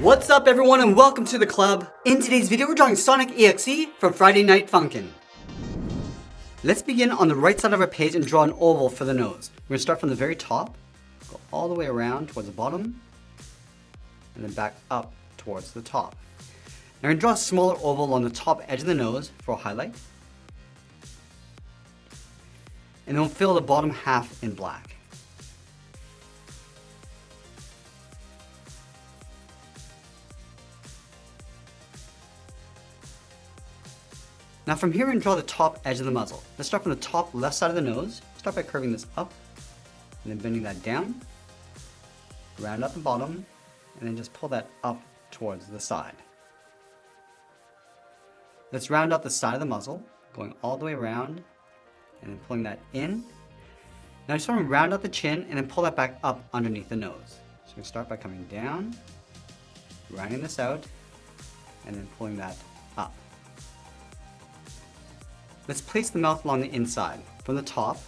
What's up everyone and welcome to the club. In today's video we're drawing Sonic.EXE from Friday Night Funkin'. Let's begin on the right side of our page and draw an oval for the nose. We're going to start from the very top, go all the way around towards the bottom, and then back up towards the top. Now we're going to draw a smaller oval along the top edge of the nose for a highlight. And then we'll fill the bottom half in black. Now from here we can draw the top edge of the muzzle. Let's start from the top left side of the nose. Start by curving this up, and then bending that down, round out the bottom, and then just pull that up towards the side. Let's round out the side of the muzzle, going all the way around, and then pulling that in. Now I just want to round out the chin, and then pull that back up underneath the nose. So we start by coming down, rounding this out, and then pulling that up. Let's place the mouth along the inside. From the top,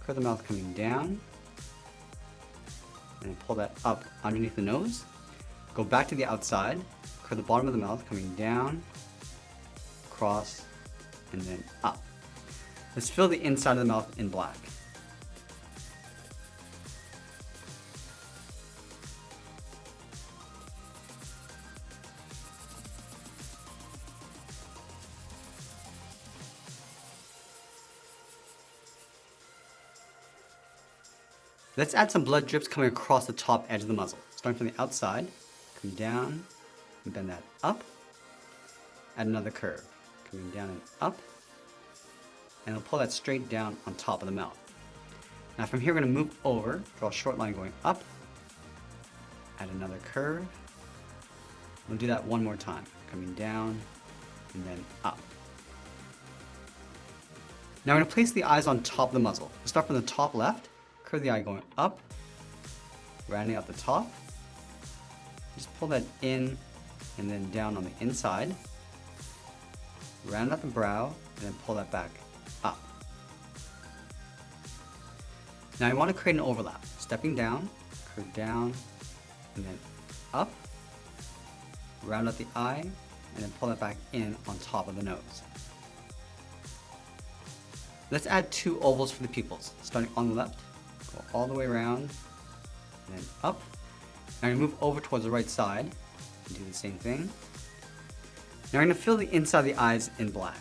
curve the mouth coming down, and pull that up underneath the nose. Go back to the outside, curve the bottom of the mouth coming down, across, and then up. Let's fill the inside of the mouth in black. Let's add some blood drips coming across the top edge of the muzzle. Starting from the outside, come down, and bend that up. Add another curve, coming down and up. And we'll pull that straight down on top of the mouth. Now from here we're going to move over, draw a short line going up. Add another curve. We'll do that one more time, coming down and then up. Now we're going to place the eyes on top of the muzzle. We'll start from the top left. Curve the eye going up, rounding out the top. Just pull that in and then down on the inside. Round out the brow and then pull that back up. Now I want to create an overlap. Stepping down, curve down, and then up. Round out the eye and then pull that back in on top of the nose. Let's add two ovals for the pupils. Starting on the left. Go all the way around, and then up. Now I'm going to move over towards the right side and do the same thing. Now I'm going to fill the inside of the eyes in black.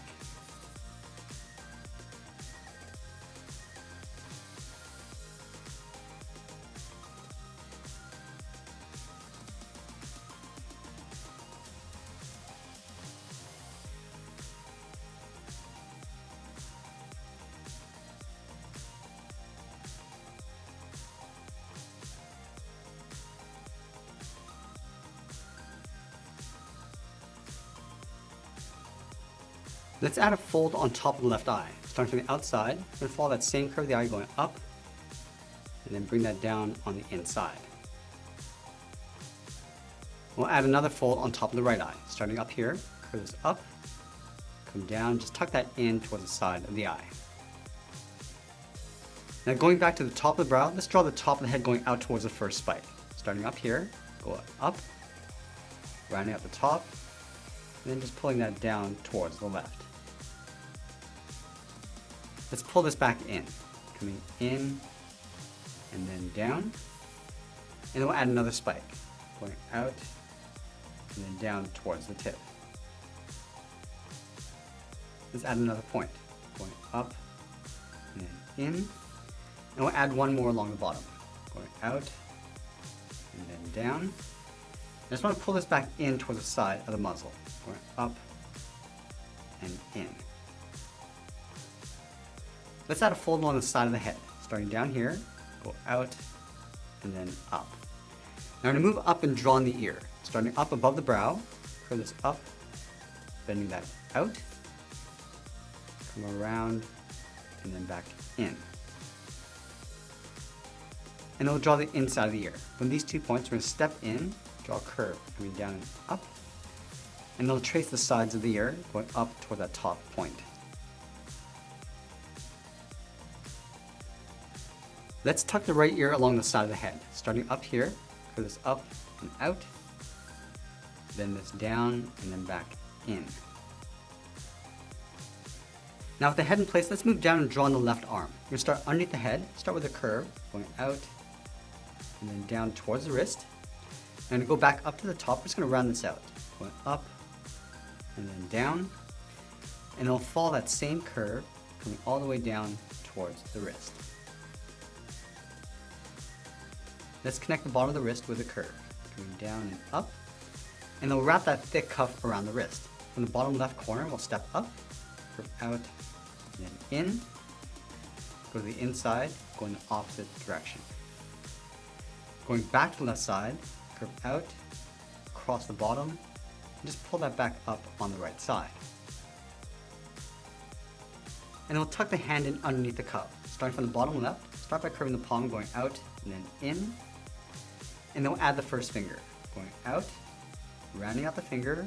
Let's add a fold on top of the left eye. Starting from the outside, we're going to follow that same curve of the eye going up, and then bring that down on the inside. We'll add another fold on top of the right eye. Starting up here, curve this up, come down, just tuck that in towards the side of the eye. Now going back to the top of the brow, let's draw the top of the head going out towards the first spike. Starting up here, go up, rounding out the top, and then just pulling that down towards the left. Let's pull this back in, coming in and then down, and then we'll add another spike, going out and then down towards the tip. Let's add another point, going up and then in, and we'll add one more along the bottom, going out and then down. I just want to pull this back in towards the side of the muzzle, going up and in. Let's add a fold along the side of the head. Starting down here, go out and then up. Now I'm going to move up and draw in the ear. Starting up above the brow, curve this up, bending that out, come around and then back in. And we'll draw the inside of the ear. From these 2 points, we're going to step in, draw a curve coming down and up, and they'll trace the sides of the ear going up toward that top point. Let's tuck the right ear along the side of the head. Starting up here, curve this up and out, bend this down, and then back in. Now with the head in place, let's move down and draw on the left arm. We're going to start underneath the head, start with a curve, going out, and then down towards the wrist. And to go back up to the top, we're just going to round this out, going up, and then down, and it'll follow that same curve, coming all the way down towards the wrist. Let's connect the bottom of the wrist with a curve, coming down and up, and then we'll wrap that thick cuff around the wrist. From the bottom left corner, we'll step up, curve out, and then in, go to the inside, go in the opposite direction. Going back to the left side, curve out, across the bottom, and just pull that back up on the right side. And then we'll tuck the hand in underneath the cuff. Starting from the bottom left, start by curving the palm, going out and then in. And then we'll add the first finger, going out, rounding out the finger,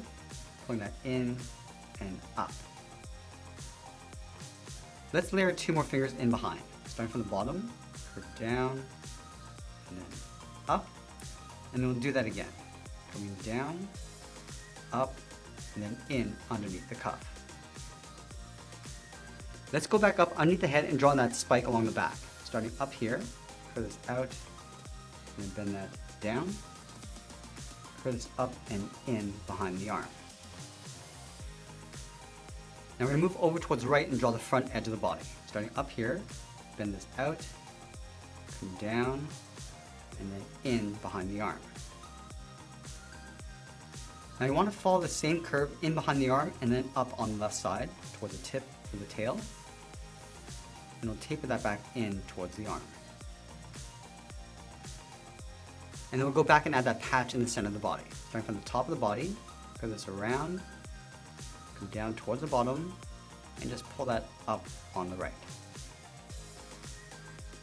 pulling that in and up. Let's layer 2 more fingers in behind. Starting from the bottom, curve down, and then up. And then we'll do that again. Coming down, up, and then in underneath the cuff. Let's go back up underneath the head and draw that spike along the back. Starting up here, curve this out, and then bend that down, curve this up and in behind the arm. Now we're going to move over towards the right and draw the front edge of the body. Starting up here, bend this out, come down, and then in behind the arm. Now you want to follow the same curve in behind the arm and then up on the left side towards the tip of the tail. And we'll taper that back in towards the arm. And then we'll go back and add that patch in the center of the body. Starting from the top of the body, curve this around, come down towards the bottom, and just pull that up on the right.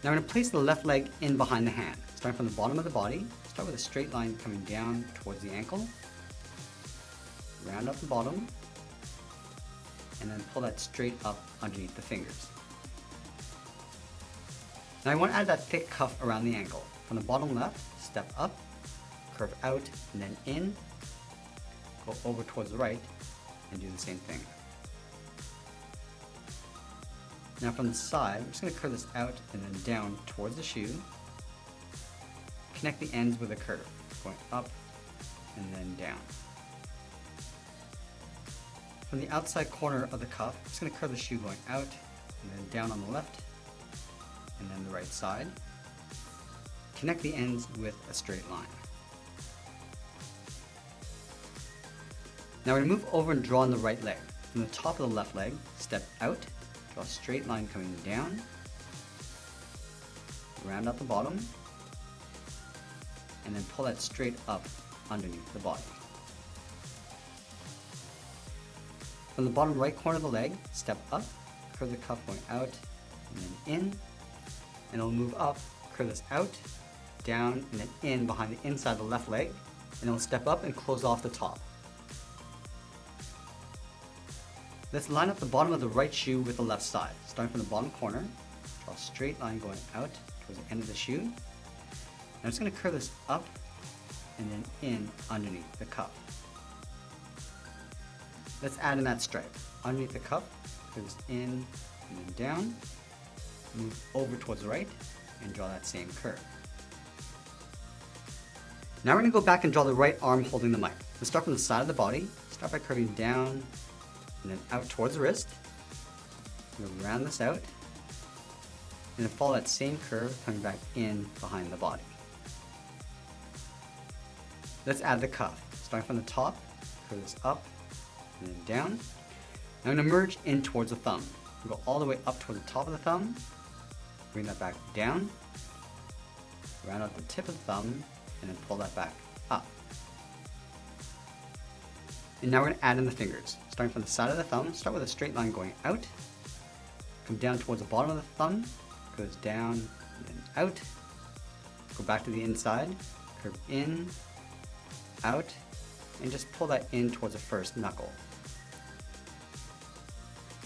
Now we're going to place the left leg in behind the hand. Starting from the bottom of the body, start with a straight line coming down towards the ankle, round up the bottom, and then pull that straight up underneath the fingers. Now I want to add that thick cuff around the ankle. From the bottom left, step up, curve out, and then in, go over towards the right, and do the same thing. Now from the side, I'm just going to curve this out and then down towards the shoe. Connect the ends with a curve, going up and then down. From the outside corner of the cuff, I'm just going to curve the shoe going out and then down on the left and then the right side. Connect the ends with a straight line. Now we're going to move over and draw on the right leg. From the top of the left leg, step out, draw a straight line coming down, round out the bottom, and then pull that straight up underneath the body. From the bottom right corner of the leg, step up, curve the cuff going out, and then in, and it'll move up, curve this out, down, and then in behind the inside of the left leg, and it'll step up and close off the top. Let's line up the bottom of the right shoe with the left side. Starting from the bottom corner, draw a straight line going out towards the end of the shoe. And I'm just going to curve this up and then in underneath the cuff. Let's add in that stripe. Underneath the cuff, curve this in and then down, move over towards the right, and draw that same curve. Now we're going to go back and draw the right arm holding the mic. Let's start from the side of the body. Start by curving down and then out towards the wrist. We'll round this out, and then follow that same curve coming back in behind the body. Let's add the cuff. Starting from the top, curve this up and then down. Now I'm going to merge in towards the thumb. We'll go all the way up towards the top of the thumb, bring that back down, round out the tip of the thumb, and then pull that back up. And now we're going to add in the fingers. Starting from the side of the thumb, start with a straight line going out, come down towards the bottom of the thumb, goes down and then out, go back to the inside, curve in, out, and just pull that in towards the first knuckle.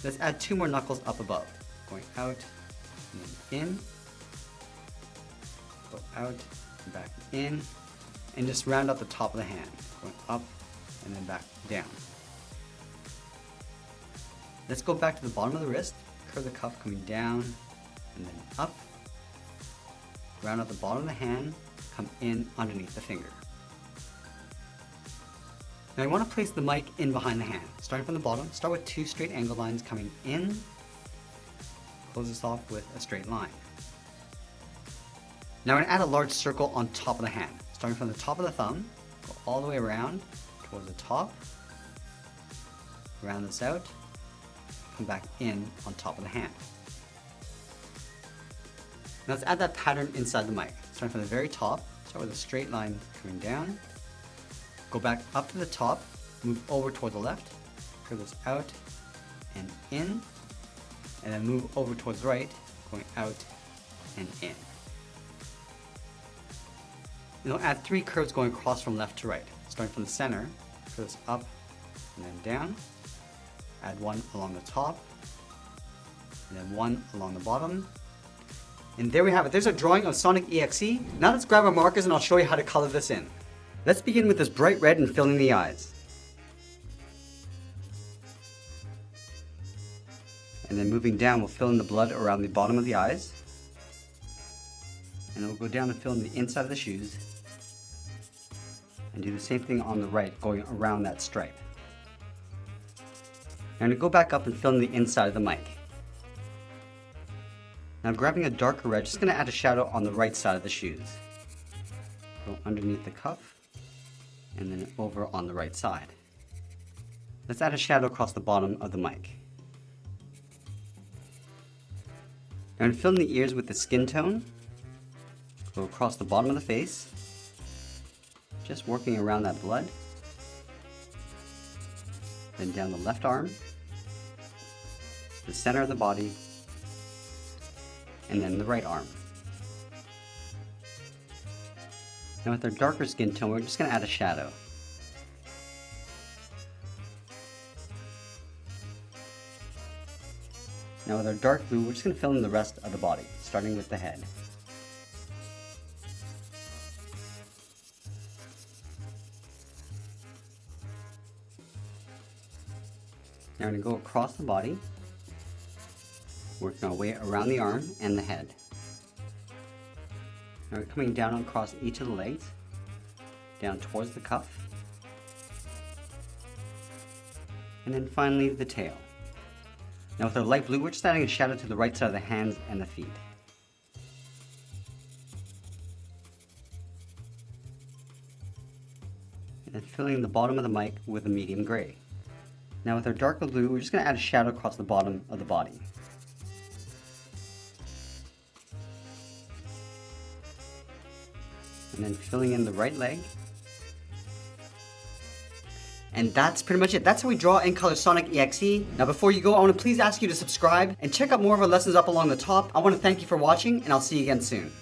Let's add 2 more knuckles up above, going out and then in, go out and back in, and just round out the top of the hand, going up and then back down. Let's go back to the bottom of the wrist, curve the cuff coming down and then up, round out the bottom of the hand, come in underneath the finger. Now you want to place the mic in behind the hand. Starting from the bottom, start with 2 straight angle lines coming in, close this off with a straight line. Now we're going to add a large circle on top of the hand. Starting from the top of the thumb, go all the way around towards the top, round this out, come back in on top of the hand. Now let's add that pattern inside the mic. Starting from the very top, start with a straight line coming down, go back up to the top, move over toward the left, curve this out and in, and then move over towards the right, going out and in. And we'll add 3 curves going across from left to right. Starting from the center, curve this up and then down, add 1 along the top, and then 1 along the bottom. And there we have it. There's a drawing of Sonic.EXE. Now let's grab our markers and I'll show you how to color this in. Let's begin with this bright red and fill in the eyes. And then moving down, we'll fill in the blood around the bottom of the eyes. And then we'll go down and fill in the inside of the shoes. And do the same thing on the right, going around that stripe. Now I'm going to go back up and fill in the inside of the mic. Now grabbing a darker red, just going to add a shadow on the right side of the shoes. Go underneath the cuff, and then over on the right side. Let's add a shadow across the bottom of the mic. Now I'm going to fill in the ears with the skin tone. Go across the bottom of the face, just working around that blood. Then down the left arm, the center of the body, and then the right arm. Now with our darker skin tone, we're just going to add a shadow. Now with our dark blue, we're just going to fill in the rest of the body, starting with the head. Now we're going to go across the body, working our way around the arm and the head. Now we're coming down across each of the legs, down towards the cuff, and then finally the tail. Now with our light blue, we're just adding a shadow to the right side of the hands and the feet. And then filling the bottom of the mic with a medium gray. Now with our darker blue, we're just going to add a shadow across the bottom of the body. And then filling in the right leg. And that's pretty much it. That's how we draw and color Sonic.EXE. Now before you go, I want to please ask you to subscribe and check out more of our lessons up along the top. I want to thank you for watching, and I'll see you again soon.